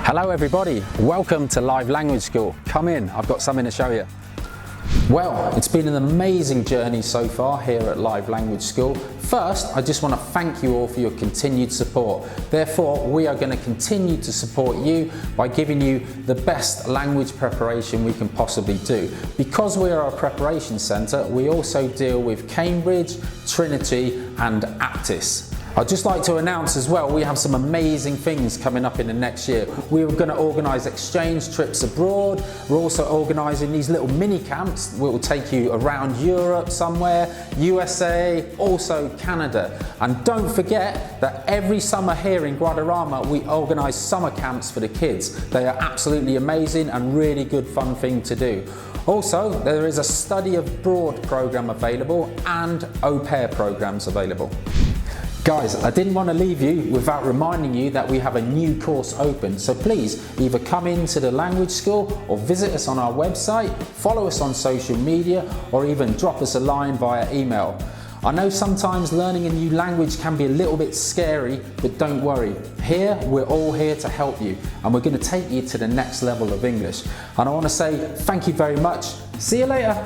Hello everybody, welcome to Live Language School. Come in, I've got something to show you. Well, it's been an amazing journey so far here at Live Language School. First, I just want to thank you all for your continued support. Therefore, we are going to continue to support you by giving you the best language preparation we can possibly do. Because we are a preparation centre, we also deal with Cambridge, Trinity and Aptis. I'd just like to announce as well, we have some amazing things coming up in the next year. We're going to organise exchange trips abroad. We're also organising these little mini camps that will take you around Europe somewhere, USA, also Canada. And don't forget that every summer here in Guadarrama, we organise summer camps for the kids. They are absolutely amazing and really good fun thing to do. Also, there is a study abroad programme available and au pair programmes available. Guys, I didn't want to leave you without reminding you that we have a new course open, so please either come into the language school or visit us on our website, follow us on social media or even drop us a line via email. I know sometimes learning a new language can be a little bit scary, but don't worry. Here, we're all here to help you and we're going to take you to the next level of English. And I want to say thank you very much. See you later.